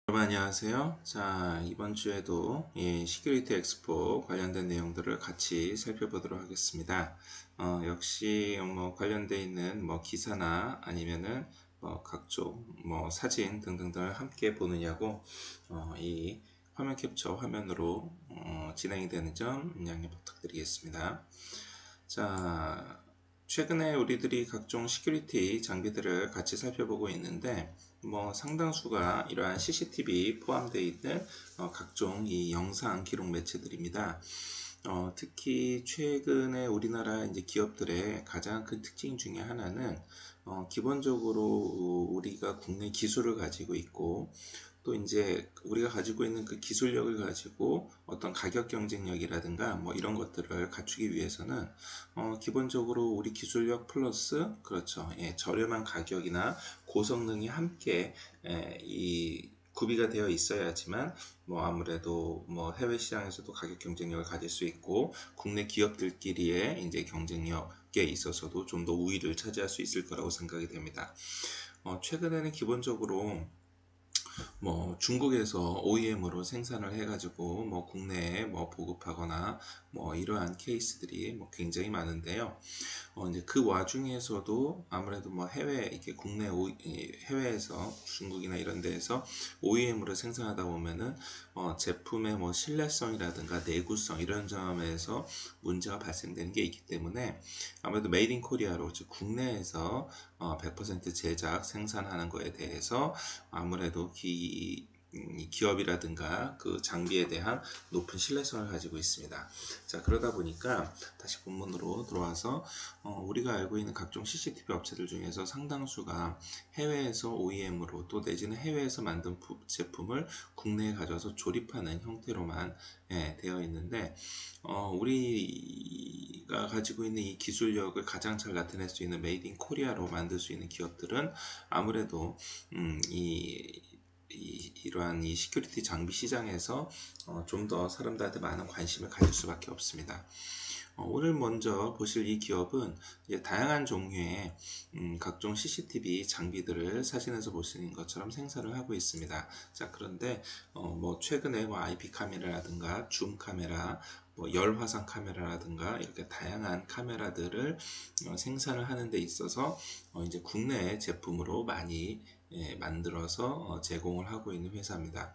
여러분 안녕하세요. 자, 이번 주에도 시큐리티 엑스포 관련된 내용들을 같이 살펴보도록 하겠습니다. 역시 관련되어 있는 기사나 아니면은 각종 사진 등등등을 함께 보느냐고 이 화면 캡처 화면으로 진행이 되는 점 양해 부탁드리겠습니다. 자, 최근에 우리들이 각종 시큐리티 장비들을 같이 살펴보고 있는데 상당수가 이러한 CCTV 포함되어 있는 각종 이 영상 기록 매체들입니다. 특히 최근에 우리나라 이제 기업들의 가장 큰 특징 중에 하나는 기본적으로 우리가 국내 기술을 가지고 있고 또 이제 우리가 가지고 있는 그 기술력을 가지고 어떤 가격 경쟁력이라든가 이런 것들을 갖추기 위해서는 기본적으로 우리 기술력 플러스 그렇죠. 저렴한 가격이나 고성능이 함께 이 구비가 되어 있어야지만 아무래도 해외 시장에서도 가격 경쟁력을 가질 수 있고 국내 기업들끼리의 이제 경쟁력에 있어서도 좀 더 우위를 차지할 수 있을 거라고 생각이 됩니다. 최근에는 기본적으로 중국에서 OEM으로 생산을 해가지고 국내에 보급하거나 이러한 케이스들이 굉장히 많은데요. 이제 그 와중에서도 아무래도 해외 이렇게 국내 해외에서 중국이나 이런 데에서 OEM으로 생산하다 보면은 제품의 신뢰성이라든가 내구성 이런 점에서 문제가 발생되는 게 있기 때문에 아무래도 메이드 인 코리아로 즉 국내에서 100% 제작 생산하는 거에 대해서 아무래도 기업이라든가 그 장비에 대한 높은 신뢰성을 가지고 있습니다. 자, 그러다 보니까 다시 본문으로 들어와서 우리가 알고 있는 각종 CCTV 업체들 중에서 상당수가 해외에서 OEM으로 또 내지는 해외에서 만든 제품을 국내에 가져와서 조립하는 형태로만 되어 있는데 우리가 가지고 있는 이 기술력을 가장 잘 나타낼 수 있는 메이드 인 코리아로 만들 수 있는 기업들은 아무래도 이러한 이 시큐리티 장비 시장에서 좀 더 사람들한테 많은 관심을 가질 수밖에 없습니다. 오늘 먼저 보실 이 기업은 이제 다양한 종류의 각종 CCTV 장비들을 사진에서 보시는 것처럼 생산을 하고 있습니다. 자, 그런데 최근에 IP 카메라라든가 줌 카메라, 열화상 카메라라든가 이렇게 다양한 카메라들을 생산을 하는 데 있어서 이제 국내 제품으로 많이 만들어서 제공을 하고 있는 회사입니다.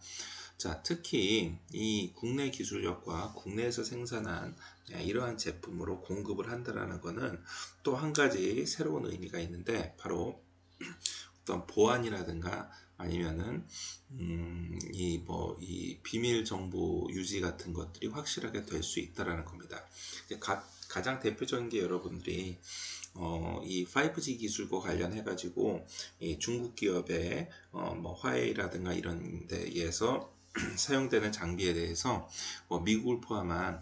자, 특히 이 국내 기술력과 국내에서 생산한 이러한 제품으로 공급을 한다라는 것은 또 한 가지 새로운 의미가 있는데 바로 어떤 보안이라든가 아니면은 이 비밀 정보 유지 같은 것들이 확실하게 될 수 있다라는 겁니다. 가장 대표적인 게 여러분들이 이 5G 기술과 관련해 가지고 중국 기업의 화웨이라든가 이런 데에서 사용되는 장비에 대해서 미국을 포함한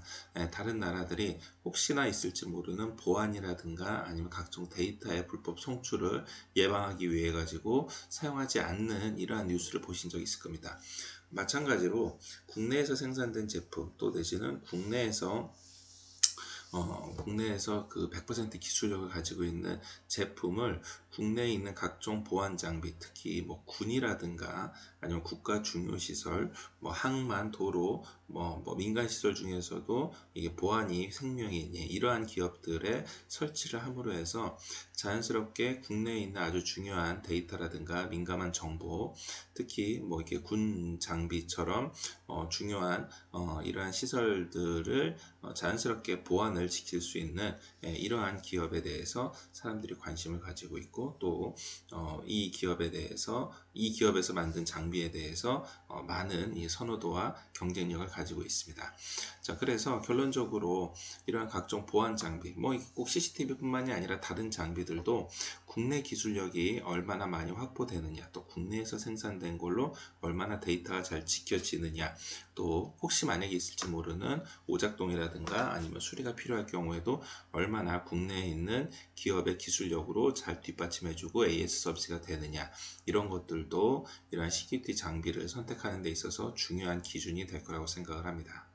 다른 나라들이 혹시나 있을지 모르는 보안이라든가 아니면 각종 데이터의 불법 송출을 예방하기 위해 가지고 사용하지 않는 이러한 뉴스를 보신 적 있을 겁니다. 마찬가지로 국내에서 생산된 제품 또 내지는 국내에서 그 100% 기술력을 가지고 있는 제품을 국내에 있는 각종 보안 장비, 특히 군이라든가 아니면 국가 중요시설, 항만, 도로, 민간 시설 중에서도 이게 보안이 생명인 이러한 기업들의 설치를 함으로 해서 자연스럽게 국내에 있는 아주 중요한 데이터라든가 민감한 정보, 특히 이렇게 군 장비처럼 중요한 이러한 시설들을 자연스럽게 보안을 지킬 수 있는 이러한 기업에 대해서 사람들이 관심을 가지고 있고 또 이 기업에 대해서 이 기업에서 만든 장비에 대해서 많은 이 선호도와 경쟁력을 가지고 있습니다. 자, 그래서 결론적으로 이러한 각종 보안 장비, 꼭 CCTV뿐만이 아니라 다른 장비들도 국내 기술력이 얼마나 많이 확보되느냐, 또 국내에서 생산된 걸로 얼마나 데이터가 잘 지켜지느냐, 또 혹시 만약에 있을지 모르는 오작동이라든가 아니면 수리가 필요할 경우에도 얼마나 국내에 있는 기업의 기술력으로 잘 뒷받침해주고 AS 서비스가 되느냐, 이런 것들도 이러한 시큐리티 장비를 선택하는 데 있어서 중요한 기준이 될 거라고 생각을 합니다.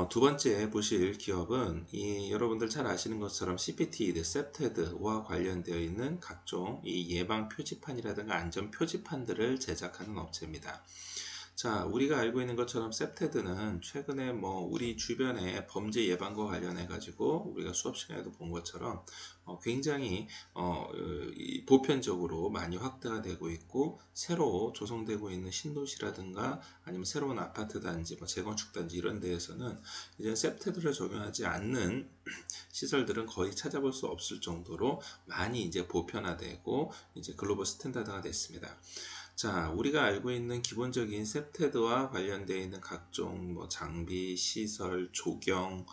두 번째 보실 기업은 여러분들 잘 아시는 것처럼 CPT, 셉테드와 관련되어 있는 각종 이 예방 표지판이라든가 안전 표지판들을 제작하는 업체입니다. 자, 우리가 알고 있는 것처럼 셉테드는 최근에 우리 주변에 범죄 예방과 관련해 가지고 우리가 수업 시간에도 본 것처럼 굉장히 보편적으로 많이 확대가 되고 있고, 새로 조성되고 있는 신도시라든가 아니면 새로운 아파트 단지, 재건축 단지 이런 데에서는 이제 셉테드를 적용하지 않는 시설들은 거의 찾아볼 수 없을 정도로 많이 이제 보편화되고 이제 글로벌 스탠다드가 됐습니다. 자, 우리가 알고 있는 기본적인 셉테드와 관련되어 있는 각종 장비, 시설, 조경,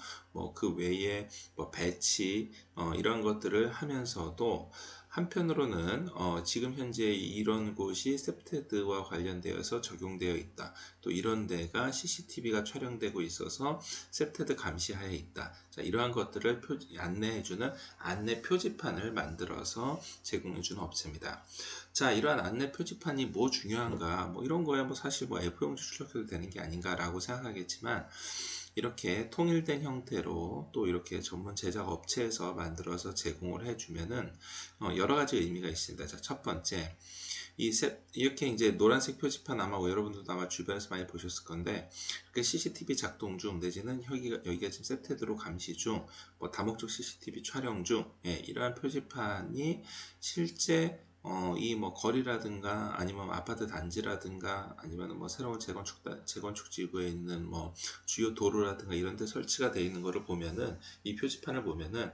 그 외에 배치, 이런 것들을 하면서도 한편으로는 지금 현재 이런 곳이 셉테드와 관련되어서 적용되어 있다. 또 이런 데가 CCTV가 촬영되고 있어서 셉테드 감시하에 있다. 자, 이러한 것들을 안내해주는 안내 표지판을 만들어서 제공해주는 업체입니다. 자, 이러한 안내 표지판이 중요한가, 이런 거야 사실 A4용지 출력해도 되는 게 아닌가라고 생각하겠지만, 이렇게 통일된 형태로 또 이렇게 전문 제작 업체에서 만들어서 제공을 해주면은 여러 가지 의미가 있습니다. 자, 첫 번째, 이렇게 이제 노란색 표지판 아마 여러분들도 아마 주변에서 많이 보셨을 건데, 이렇게 CCTV 작동 중 내지는 여기가 지금 셉테드로 감시 중, 다목적 CCTV 촬영 중, 이러한 표지판이 실제 이 거리라든가 아니면 아파트 단지라든가 아니면 새로운 재건축 지구에 있는 주요 도로라든가 이런 데 설치가 되어 있는 것을 보면은, 이 표지판을 보면은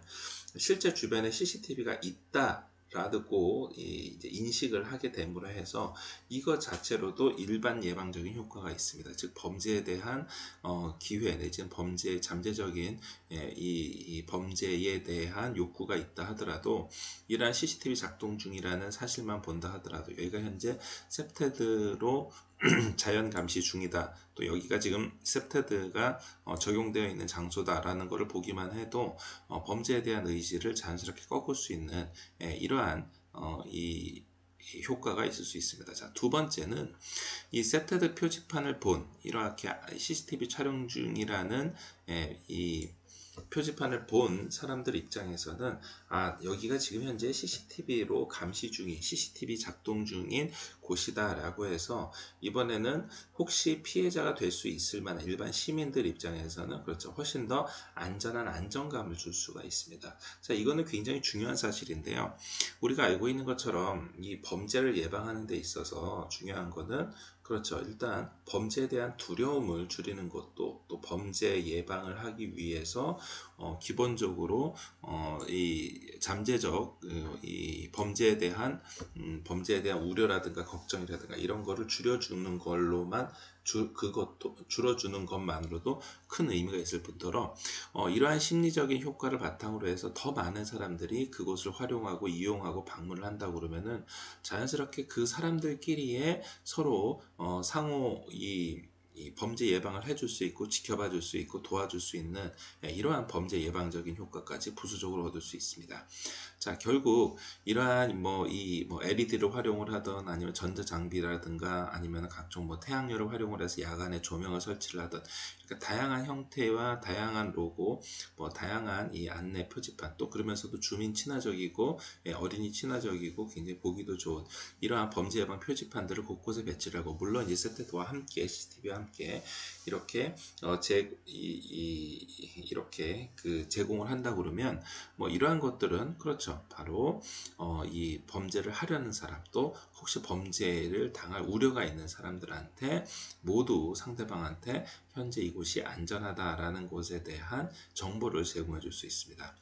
실제 주변에 CCTV가 있다 라고 이제 인식을 하게 됨으로 해서 이것 자체로도 일반 예방적인 효과가 있습니다. 즉 범죄에 대한 기회 내지는 잠재적인 이 범죄에 대한 욕구가 있다 하더라도, 이러한 CCTV 작동 중이라는 사실만 본다 하더라도 여기가 현재 셉테드로 자연 감시 중이다, 또 여기가 지금 셉테드가 적용되어 있는 장소다라는 것을 보기만 해도 범죄에 대한 의지를 자연스럽게 꺾을 수 있는 이러한 이 효과가 있을 수 있습니다. 자, 두 번째는 이 셉테드 표지판을 본, 이렇게 CCTV 촬영 중이라는 이 표지판을 본 사람들 입장에서는, 여기가 지금 현재 CCTV로 감시 중인, CCTV 작동 중인 곳이다 라고 해서 이번에는 혹시 피해자가 될 수 있을 만한 일반 시민들 입장에서는 그렇죠, 훨씬 더 안전한 안정감을 줄 수가 있습니다. 자, 이거는 굉장히 중요한 사실인데요. 우리가 알고 있는 것처럼 이 범죄를 예방하는 데 있어서 중요한 거는, 그렇죠, 일단 범죄에 대한 두려움을 줄이는 것도, 또 범죄 예방을 하기 위해서 기본적으로 이 잠재적 이 범죄에 대한 우려라든가 걱정이라든가 이런 거를 줄여주는 걸로만 그것도 줄여주는 것만으로도 큰 의미가 있을 뿐더러 이러한 심리적인 효과를 바탕으로 해서 더 많은 사람들이 그곳을 활용하고 이용하고 방문을 한다고 그러면은 자연스럽게 그 사람들끼리의 서로 상호 이 범죄 예방을 해줄 수 있고 지켜봐 줄 수 있고 도와줄 수 있는 이러한 범죄 예방적인 효과까지 부수적으로 얻을 수 있습니다. 자, 결국 이러한 LED를 활용을 하던 아니면 전자 장비라든가 아니면 각종 태양열을 활용을 해서 야간에 조명을 설치를 하던, 그러니까 다양한 형태와 다양한 로고, 다양한 이 안내 표지판, 또 그러면서도 주민 친화적이고 어린이 친화적이고 굉장히 보기도 좋은 이러한 범죄 예방 표지판들을 곳곳에 배치를 하고, 물론 이 셉테드와 함께 CCTV와 함께 이렇게 이렇게 제공을 한다 그러면 이러한 것들은 그렇죠, 바로 이 범죄를 하려는 사람, 또 혹시 범죄를 당할 우려가 있는 사람들한테 모두 상대방한테 현재 이곳이 안전하다라는 곳에 대한 정보를 제공해 줄 수 있습니다.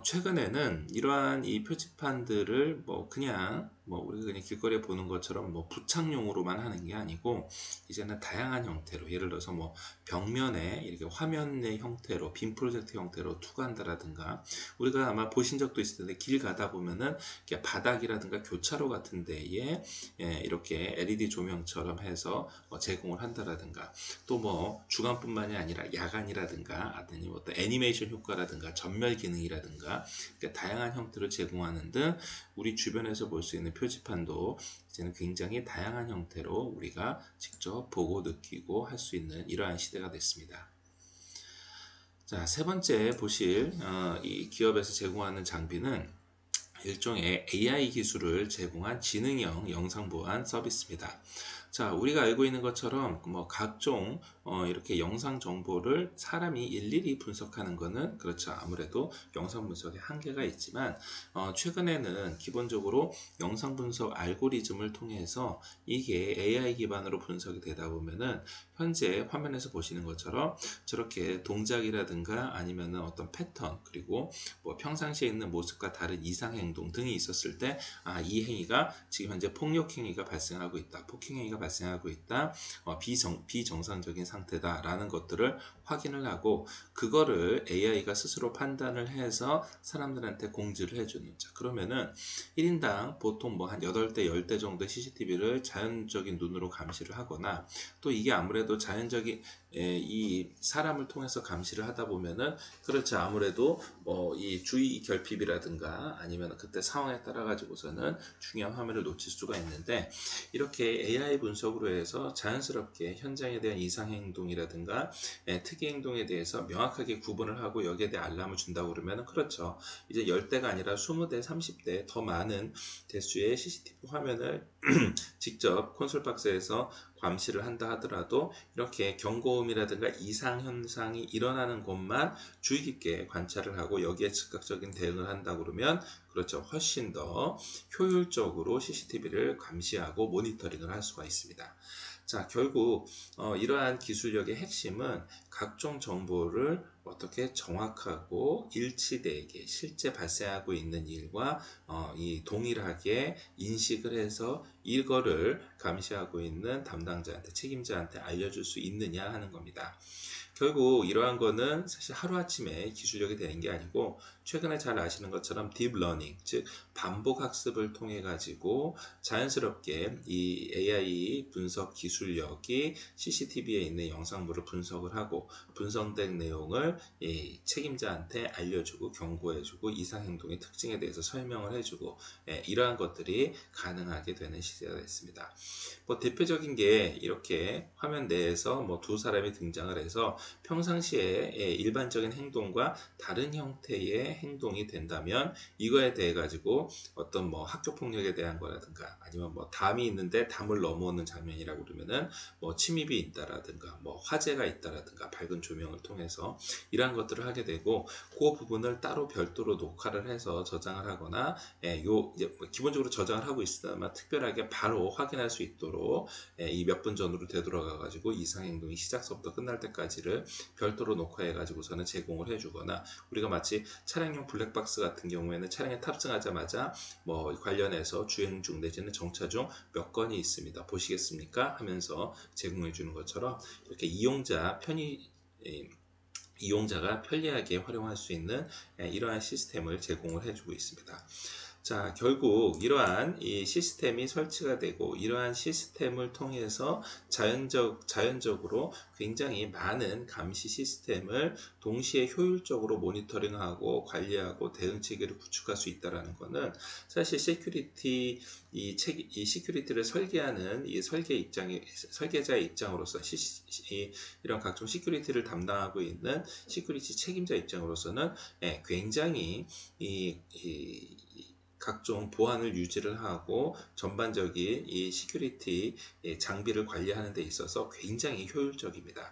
최근에는 이러한 이 표지판들을 그냥 우리가 그냥 길거리에 보는 것처럼 부착용으로만 하는 게 아니고, 이제는 다양한 형태로, 예를 들어서 벽면에 이렇게 화면의 형태로 빔 프로젝트 형태로 투과한다라든가, 우리가 아마 보신 적도 있을 텐데 길 가다 보면은 이렇게 바닥이라든가 교차로 같은 데에 이렇게 LED 조명처럼 해서 제공을 한다라든가, 또 주간뿐만이 아니라 야간이라든가 아니면 어떤 애니메이션 효과라든가 전멸 기능이라든가, 그러니까 다양한 형태로 제공하는 등 우리 주변에서 볼 수 있는 표지판도 이제는 굉장히 다양한 형태로 우리가 직접 보고 느끼고 할 수 있는 이러한 시대가 됐습니다. 자, 세 번째 보실 이 기업에서 제공하는 장비는 일종의 AI 기술을 제공한 지능형 영상 보안 서비스입니다. 자, 우리가 알고 있는 것처럼 뭐 각종 이렇게 영상 정보를 사람이 일일이 분석하는 것은 그렇죠. 아무래도 영상 분석에 한계가 있지만 최근에는 기본적으로 영상 분석 알고리즘을 통해서 이게 AI 기반으로 분석이 되다 보면은 현재 화면에서 보시는 것처럼 저렇게 동작이라든가 아니면은 어떤 패턴 그리고 뭐 평상시에 있는 모습과 다른 이상 행동 등이 있었을 때 이 행위가 지금 현재 폭력 행위가 발생하고 있다. 폭행 행위가 발생하고 있다. 비정상적인 상태다라는 것들을 확인을 하고 그거를 AI가 스스로 판단을 해서 사람들한테 공지를 해주는 자, 그러면은 1인당 보통 뭐 한 8대, 10대 정도의 CCTV를 자연적인 눈으로 감시를 하거나 또 이게 아무래도 자연적인 이 사람을 통해서 감시를 하다 보면은 그렇죠. 아무래도 이 주의 결핍이라든가 아니면 그때 상황에 따라 가지고서는 중요한 화면을 놓칠 수가 있는데 이렇게 AI 분석으로 해서 자연스럽게 현장에 대한 이상 행동이라든가 특이 행동에 대해서 명확하게 구분을 하고 여기에 대해 알람을 준다고 그러면 그렇죠. 이제 10대가 아니라 20대, 30대 더 많은 대수의 CCTV 화면을 직접 콘솔 박스에서 감시를 한다 하더라도 이렇게 경고음이라든가 이상 현상이 일어나는 곳만 주의 깊게 관찰을 하고 여기에 즉각적인 대응을 한다 그러면 그렇죠. 훨씬 더 효율적으로 CCTV를 감시하고 모니터링을 할 수가 있습니다. 자, 결국 이러한 기술력의 핵심은 각종 정보를 어떻게 정확하고 일치되게 실제 발생하고 있는 일과 이 동일하게 인식을 해서 이거를 감시하고 있는 담당자한테 책임자한테 알려줄 수 있느냐 하는 겁니다. 결국 이러한 거는 사실 하루아침에 기술력이 되는 게 아니고 최근에 잘 아시는 것처럼 딥러닝, 즉 반복 학습을 통해 가지고 자연스럽게 이 AI 분석 기술력이 CCTV에 있는 영상물을 분석을 하고 분석된 내용을 이 책임자한테 알려주고 경고해주고 이상 행동의 특징에 대해서 설명을 해주고 이러한 것들이 가능하게 되는 시대가 됐습니다. 뭐 대표적인 게 이렇게 화면 내에서 뭐 두 사람이 등장을 해서 평상시에 일반적인 행동과 다른 형태의 행동이 된다면 이거에 대해 가지고 어떤 뭐 학교 폭력에 대한 거라든가 아니면 뭐 담이 있는데 담을 넘어오는 장면이라고 그러면은 뭐 침입이 있다라든가 뭐 화재가 있다라든가 밝은 조명을 통해서 이러한 것들을 하게 되고 그 부분을 따로 별도로 녹화를 해서 저장을 하거나 이제 기본적으로 저장을 하고 있으면 특별하게 바로 확인할 수 있도록 이 몇 분 전으로 되돌아가 가지고 이상 행동이 시작서부터 끝날 때까지를 별도로 녹화해 가지고서는 제공을 해주거나 우리가 마치 차량용 블랙박스 같은 경우에는 차량에 탑승하자마자 뭐 관련해서 주행 중 내지는 정차 중 몇 건이 있습니다. 보시겠습니까? 하면서 제공해 주는 것처럼 이렇게 이용자가 편리하게 활용할 수 있는 이러한 시스템을 제공을 해주고 있습니다. 자, 결국 이러한 이 시스템이 설치가 되고 이러한 시스템을 통해서 자연적으로 굉장히 많은 감시 시스템을 동시에 효율적으로 모니터링하고 관리하고 대응 체계를 구축할 수 있다는 것은 사실 이 시큐리티를 설계하는 이 설계자의 입장으로서 이런 각종 시큐리티를 담당하고 있는 시큐리티 책임자 입장으로서는 굉장히 각종 보안을 유지를 하고 전반적인 이 시큐리티 장비를 관리하는 데 있어서 굉장히 효율적입니다.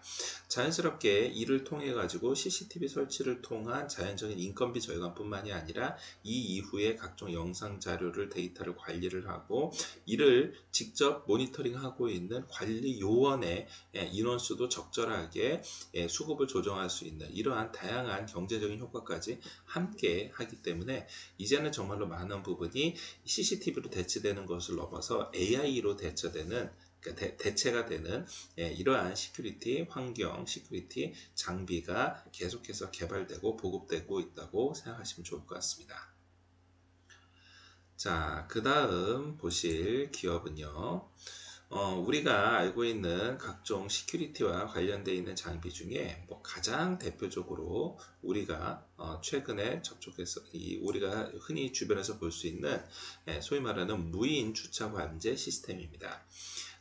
자연스럽게 이를 통해 가지고 CCTV 설치를 통한 자연적인 인건비 절감뿐만이 아니라 이 이후에 각종 영상 자료를 데이터를 관리를 하고 이를 직접 모니터링하고 있는 관리 요원의 인원수도 적절하게 수급을 조정할 수 있는 이러한 다양한 경제적인 효과까지 함께 하기 때문에 이제는 정말로 많은 부분이 CCTV로 대체되는 것을 넘어서 AI로 대체가 되는 이러한 시큐리티 환경, 시큐리티 장비가 계속해서 개발되고 보급되고 있다고 생각하시면 좋을 것 같습니다. 자, 그 다음 보실 기업은요. 우리가 알고 있는 각종 시큐리티와 관련되어 있는 장비 중에 뭐 가장 대표적으로 우리가 최근에 접촉해서 우리가 흔히 주변에서 볼 수 있는 소위 말하는 무인 주차 관제 시스템입니다.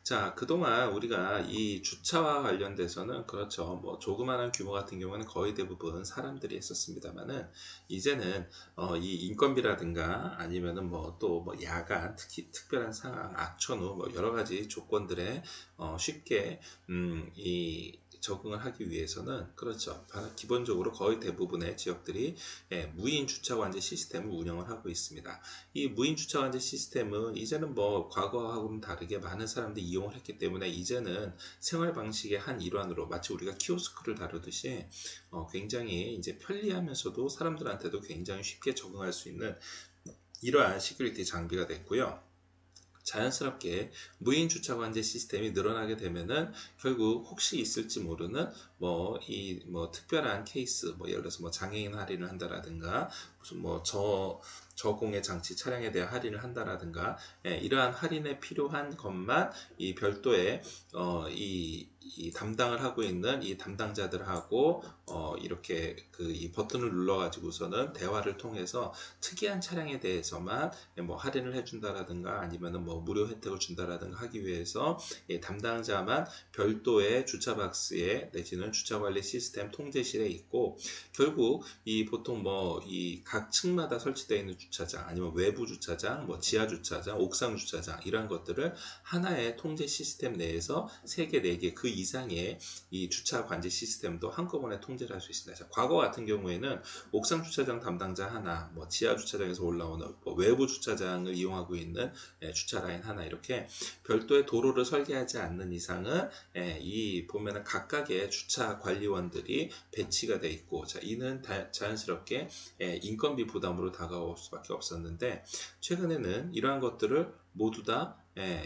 자, 그동안 우리가 이 주차와 관련돼서는 그렇죠. 뭐 조그마한 규모 같은 경우는 거의 대부분 사람들이 했었습니다만은 이제는 이 인건비라든가 아니면은 뭐 또 뭐 야간 특히 특별한 상황, 악천후 뭐 여러 가지 조건들에 쉽게 이 적응을 하기 위해서는 그렇죠. 기본적으로 거의 대부분의 지역들이 무인 주차 관제 시스템을 운영을 하고 있습니다. 이 무인 주차 관제 시스템은 이제는 뭐 과거하고는 다르게 많은 사람들이 이용을 했기 때문에 이제는 생활 방식의 한 일환으로 마치 우리가 키오스크를 다루듯이 굉장히 이제 편리하면서도 사람들한테도 굉장히 쉽게 적응할 수 있는 이러한 시큐리티 장비가 됐고요. 자연스럽게 무인 주차 관제 시스템이 늘어나게 되면은 결국 혹시 있을지 모르는 뭐 특별한 케이스 뭐 예를 들어서 뭐 장애인 할인을 한다라든가 무슨 뭐 저공해 장치 차량에 대한 할인을 한다라든가 이러한 할인에 필요한 것만 이 별도의 이 담당을 하고 있는 이 담당자들하고 이렇게 그 이 버튼을 눌러 가지고서는 대화를 통해서 특이한 차량에 대해서만 뭐 할인을 해준다라든가 아니면은 뭐 무료 혜택을 준다라든가 하기 위해서 담당자만 별도의 주차 박스에 내지는 주차 관리 시스템 통제실에 있고 결국 이 보통 뭐 이 각 층마다 설치되어 있는 주차장 아니면 외부 주차장 뭐 지하 주차장 옥상 주차장 이런 것들을 하나의 통제 시스템 내에서 3개 4개 그 이상의 이 주차 관제 시스템도 한꺼번에 통제를 할 수 있습니다. 자, 과거 같은 경우에는 옥상 주차장 담당자 하나, 뭐 지하 주차장에서 올라오는 뭐 외부 주차장을 이용하고 있는 주차 라인 하나 이렇게 별도의 도로를 설계하지 않는 이상은 이 보면은 각각의 주차 관리원들이 배치가 돼 있고 자 이는 자연스럽게 인건비 부담으로 다가올 수밖에 없었는데 최근에는 이러한 것들을 모두 다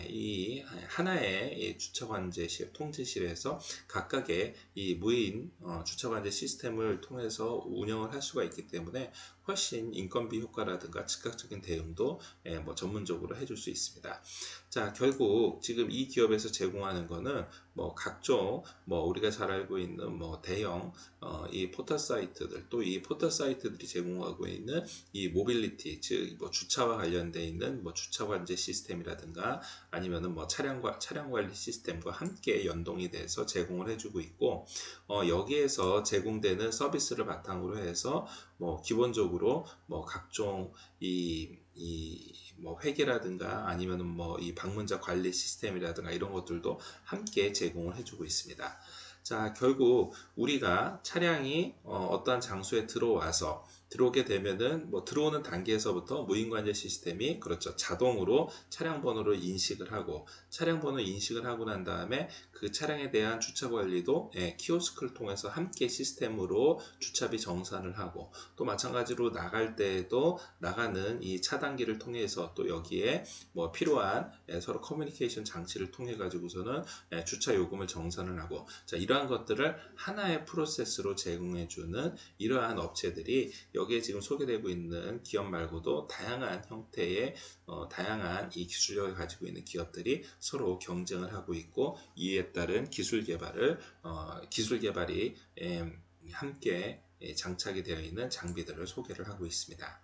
이 하나의 주차관제실 통제실에서 각각의 이 무인 주차관제 시스템을 통해서 운영을 할 수가 있기 때문에 훨씬 인건비 효과라든가 즉각적인 대응도 뭐 전문적으로 해줄 수 있습니다. 자, 결국 지금 이 기업에서 제공하는 거는 뭐 각종 뭐 우리가 잘 알고 있는 뭐 대형 이 포털 사이트들 또 이 포털 사이트들이 제공하고 있는 이 모빌리티 즉 뭐 주차와 관련되어 있는 뭐 주차 관제 시스템이라든가 아니면은 뭐 차량 관리 시스템과 함께 연동이 돼서 제공을 해주고 있고 여기에서 제공되는 서비스를 바탕으로 해서 뭐 기본적으로 뭐 각종 뭐 회계라든가 아니면은 뭐 이 방문자 관리 시스템이라든가 이런 것들도 함께 제공을 해주고 있습니다. 자, 결국 우리가 차량이 어떠한 장소에 들어오게 되면은 뭐 들어오는 단계에서부터 무인관제 시스템이 그렇죠. 자동으로 차량 번호를 인식을 하고 차량 번호 인식을 하고 난 다음에 그 차량에 대한 주차 관리도 키오스크를 통해서 함께 시스템으로 주차비 정산을 하고 또 마찬가지로 나갈 때에도 나가는 이 차단기를 통해서 또 여기에 뭐 필요한 서로 커뮤니케이션 장치를 통해 가지고서는 주차 요금을 정산을 하고 자 이러한 것들을 하나의 프로세스로 제공해주는 이러한 업체들이 여기에 지금 소개되고 있는 기업 말고도 다양한 형태의 다양한 이 기술력을 가지고 있는 기업들이 서로 경쟁을 하고 있고 이에 따른 기술 개발이 함께 장착이 되어 있는 장비들을 소개를 하고 있습니다.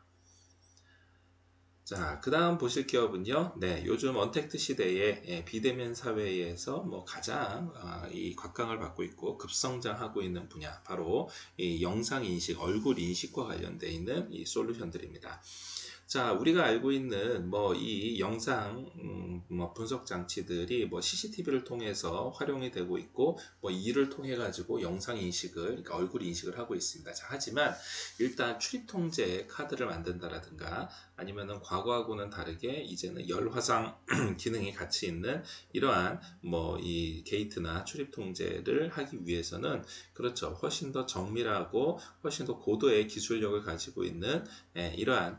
자, 그 다음 보실 기업은요. 네, 요즘 언택트 시대에 비대면 사회에서 뭐 가장 이 곽강을 받고 있고 급성장하고 있는 분야 바로 이 영상 인식, 얼굴 인식과 관련되어 있는 이 솔루션들입니다. 자, 우리가 알고 있는 뭐 이 영상 뭐 분석 장치들이 뭐 CCTV를 통해서 활용이 되고 있고 뭐 이를 통해 가지고 영상 인식을 그러니까 얼굴 인식을 하고 있습니다. 자, 하지만 일단 출입 통제 카드를 만든다라든가 아니면은 과거하고는 다르게 이제는 열화상 기능이 같이 있는 이러한 뭐 이 게이트나 출입 통제를 하기 위해서는 그렇죠. 훨씬 더 정밀하고 훨씬 더 고도의 기술력을 가지고 있는 이러한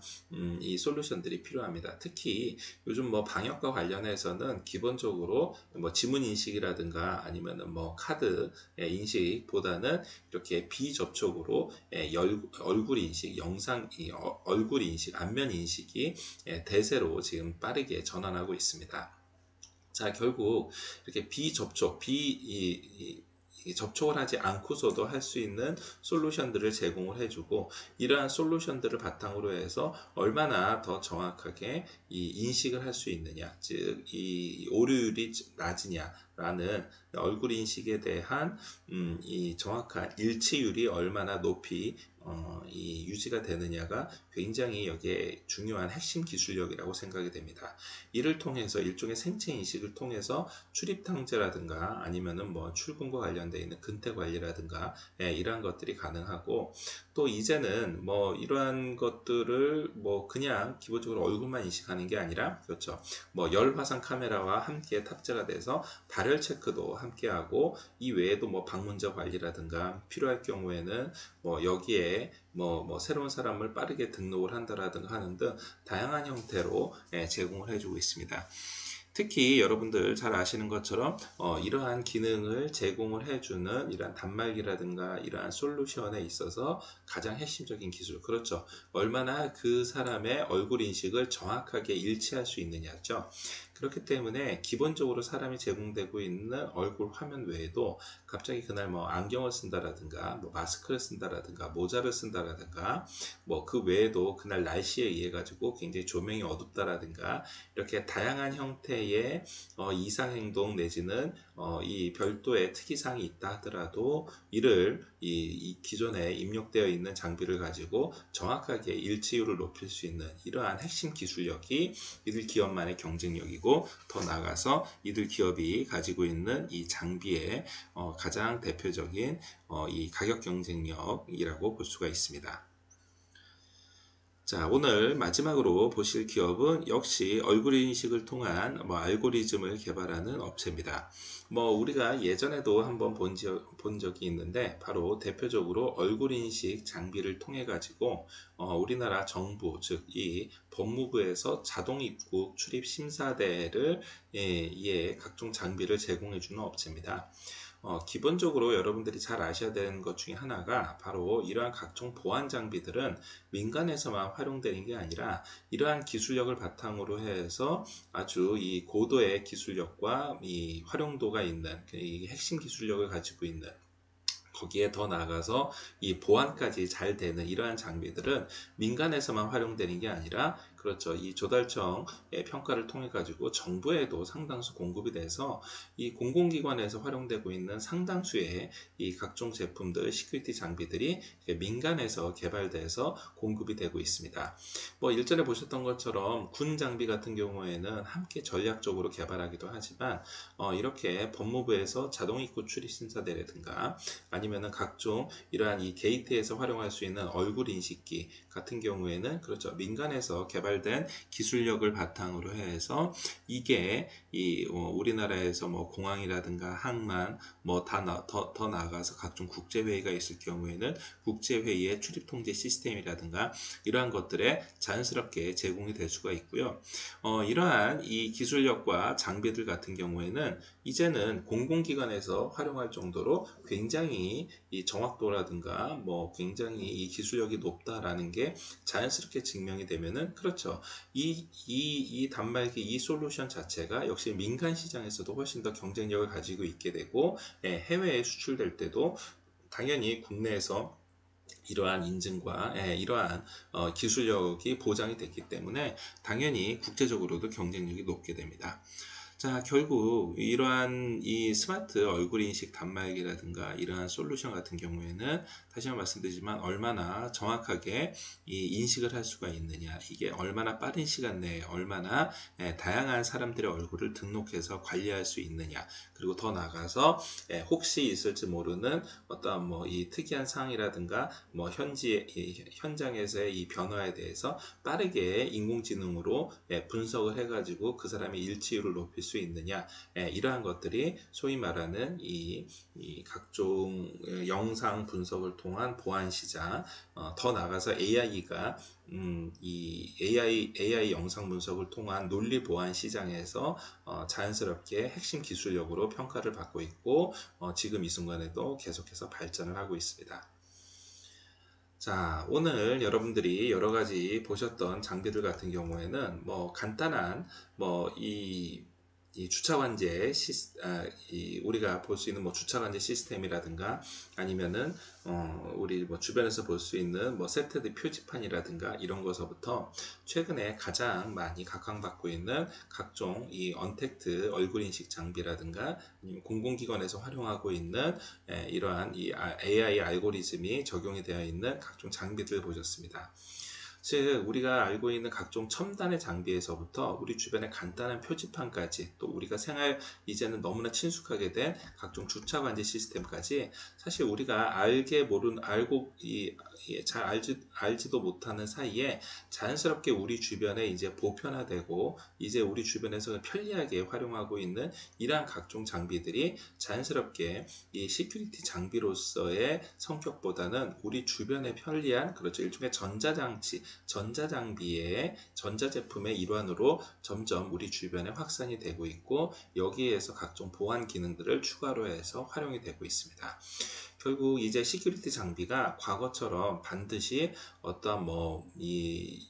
이 솔루션들이 필요합니다. 특히 요즘 뭐 방역과 관련해서는 기본적으로 뭐 지문 인식이라든가 아니면은 뭐 카드 인식보다는 이렇게 비접촉으로 얼굴 인식, 얼굴 인식, 안면 인식이 대세로 지금 빠르게 전환하고 있습니다. 자, 결국 이렇게 비접촉, 접촉을 하지 않고서도 할 수 있는 솔루션들을 제공을 해주고, 이러한 솔루션들을 바탕으로 해서 얼마나 더 정확하게 이 인식을 할 수 있느냐, 즉 이 오류율이 낮으냐라는 얼굴 인식에 대한 이 정확한 일치율이 얼마나 높이 이 유지가 되느냐가 굉장히 여기에 중요한 핵심 기술력이라고 생각이 됩니다. 이를 통해서 일종의 생체 인식을 통해서 출입 탕제라든가 아니면은 뭐 출근과 관련되어 있는 근태 관리라든가 이러한 것들이 가능하고, 또 이제는 뭐 이러한 것들을 뭐 그냥 기본적으로 얼굴만 인식하는 게 아니라, 그렇죠, 뭐 열화상 카메라와 함께 탑재가 돼서 발열 체크도 함께 하고, 이 외에도 뭐 방문자 관리라든가 필요할 경우에는 뭐 여기에 뭐 새로운 사람을 빠르게 등록을 한다라든가 하는 등 다양한 형태로 제공을 해주고 있습니다. 특히 여러분들 잘 아시는 것처럼 이러한 기능을 제공을 해주는 이러한 단말기라든가 이러한 솔루션에 있어서 가장 핵심적인 기술, 그렇죠, 얼마나 그 사람의 얼굴 인식을 정확하게 일치할 수 있느냐죠. 그렇기 때문에 기본적으로 사람이 제공되고 있는 얼굴 화면 외에도 갑자기 그날 뭐 안경을 쓴다라든가 뭐 마스크를 쓴다라든가 모자를 쓴다라든가 뭐 그 외에도 그날 날씨에 의해 가지고 굉장히 조명이 어둡다라든가 이렇게 다양한 형태의 이상행동 내지는 이 별도의 특이사항이 있다 하더라도 이를 이 기존에 입력되어 있는 장비를 가지고 정확하게 일치율을 높일 수 있는 이러한 핵심 기술력이 이들 기업만의 경쟁력이고, 더 나아가서 이들 기업이 가지고 있는 이 장비의 가장 대표적인 이 가격 경쟁력이라고 볼 수가 있습니다. 자, 오늘 마지막으로 보실 기업은 역시 얼굴 인식을 통한 뭐 알고리즘을 개발하는 업체입니다. 뭐 우리가 예전에도 한번 본 적이 있는데, 바로 대표적으로 얼굴 인식 장비를 통해 가지고 우리나라 정부, 즉 이 법무부에서 자동 입국 출입 심사대를 각종 장비를 제공해 주는 업체입니다. 기본적으로 여러분들이 잘 아셔야 되는 것 중에 하나가 바로 이러한 각종 보안 장비들은 민간에서만 활용되는 게 아니라 이러한 기술력을 바탕으로 해서 아주 이 고도의 기술력과 이 활용도가 있는 이 핵심 기술력을 가지고 있는, 거기에 더 나아가서 이 보안까지 잘 되는 이러한 장비들은 민간에서만 활용되는 게 아니라, 그렇죠, 이 조달청의 평가를 통해 가지고 정부에도 상당수 공급이 돼서 이 공공기관에서 활용되고 있는 상당수의 이 각종 제품들, 시큐리티 장비들이 민간에서 개발돼서 공급이 되고 있습니다. 뭐 일전에 보셨던 것처럼 군 장비 같은 경우에는 함께 전략적으로 개발하기도 하지만 이렇게 법무부에서 자동 입국 출입 심사대라든가 아니면은 각종 이러한 이 게이트에서 활용할 수 있는 얼굴 인식기 같은 경우에는, 그렇죠, 민간에서 개발된 기술력을 바탕으로 해서 이게 이 우리나라에서 뭐 공항이라든가 항만 뭐 더 나아가서 각종 국제회의가 있을 경우에는 국제회의의 출입 통제 시스템이라든가 이러한 것들에 자연스럽게 제공이 될 수가 있고요. 이러한 이 기술력과 장비들 같은 경우에는 이제는 공공기관에서 활용할 정도로 굉장히 이 정확도라든가 뭐 굉장히 이 기술력이 높다라는 게 자연스럽게 증명이 되면은, 그렇죠, 이 단말기 이 솔루션 자체가 역시 민간 시장에서도 훨씬 더 경쟁력을 가지고 있게 되고, 해외에 수출될 때도 당연히 국내에서 이러한 인증과 이러한 기술력이 보장이 됐기 때문에 당연히 국제적으로도 경쟁력이 높게 됩니다. 자, 결국 이러한 이 스마트 얼굴 인식 단말기라든가 이러한 솔루션 같은 경우에는 다시 한번 말씀드리지만 얼마나 정확하게 이 인식을 할 수가 있느냐, 이게 얼마나 빠른 시간 내에 얼마나 다양한 사람들의 얼굴을 등록해서 관리할 수 있느냐, 그리고 더 나아가서 혹시 있을지 모르는 어떤 뭐 이 특이한 사항이라든가 뭐 현장에서의 이 변화에 대해서 빠르게 인공지능으로 분석을 해가지고 그 사람의 일치율을 높일 수 있느냐, 이러한 것들이 소위 말하는 이 각종 영상 분석을 통한 보안 시장, 더 나아가서 AI가 이 AI 영상 분석을 통한 논리 보안 시장에서 자연스럽게 핵심 기술력으로 평가를 받고 있고 지금 이 순간에도 계속해서 발전을 하고 있습니다. 자, 오늘 여러분들이 여러 가지 보셨던 장비들 같은 경우에는 뭐 간단한 뭐 이 이 주차관제 우리가 볼 수 있는 뭐 주차관제 시스템이라든가 아니면은 우리 뭐 주변에서 볼 수 있는 뭐 세테드 표지판이라든가 이런 것서부터 최근에 가장 많이 각광받고 있는 각종 이 언택트 얼굴 인식 장비라든가 아니면 공공기관에서 활용하고 있는 이러한 이 AI 알고리즘이 적용이 되어 있는 각종 장비들 보셨습니다. 즉 우리가 알고 있는 각종 첨단의 장비에서부터 우리 주변의 간단한 표지판까지 또 우리가 이제는 너무나 친숙하게 된 각종 주차 관제 시스템까지 사실 우리가 잘 알지도 못하는 사이에 자연스럽게 우리 주변에 이제 보편화되고 이제 우리 주변에서 편리하게 활용하고 있는 이러한 각종 장비들이 자연스럽게 이 시큐리티 장비로서의 성격보다는 우리 주변에 편리한 그렇죠 일종의 전자장비의 전자제품의 일환으로 점점 우리 주변에 확산이 되고 있고 여기에서 각종 보안 기능들을 추가로 해서 활용이 되고 있습니다. 결국 이제 시큐리티 장비가 과거처럼 반드시 어떤 이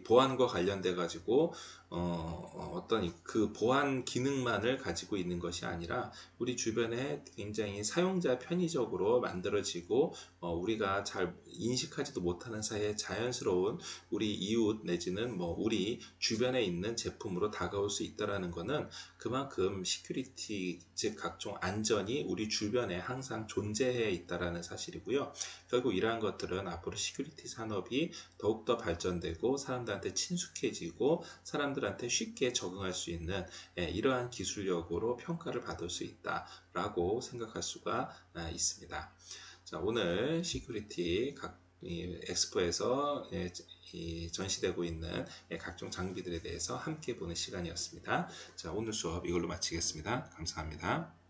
보안과 관련돼 가지고 어떤 그 보안 기능만을 가지고 있는 것이 아니라 우리 주변에 굉장히 사용자 편의적으로 만들어지고 우리가 잘 인식하지도 못하는 사이에 자연스러운 우리 이웃 내지는 뭐 우리 주변에 있는 제품으로 다가올 수 있다라는 것은 그만큼 시큐리티 즉 각종 안전이 우리 주변에 항상 존재해 있다라는 사실이고요. 결국 이러한 것들은 앞으로 시큐리티 산업이 더욱더 발전되고 사람들한테 친숙해지고 사람들한테 쉽게 적응할 수 있는 이러한 기술력으로 평가를 받을 수 있다라고 생각할 수가 있습니다. 자, 오늘 시큐리티 엑스포에서 전시되고 있는 각종 장비들에 대해서 함께 보는 시간이었습니다. 자, 오늘 수업 이걸로 마치겠습니다. 감사합니다.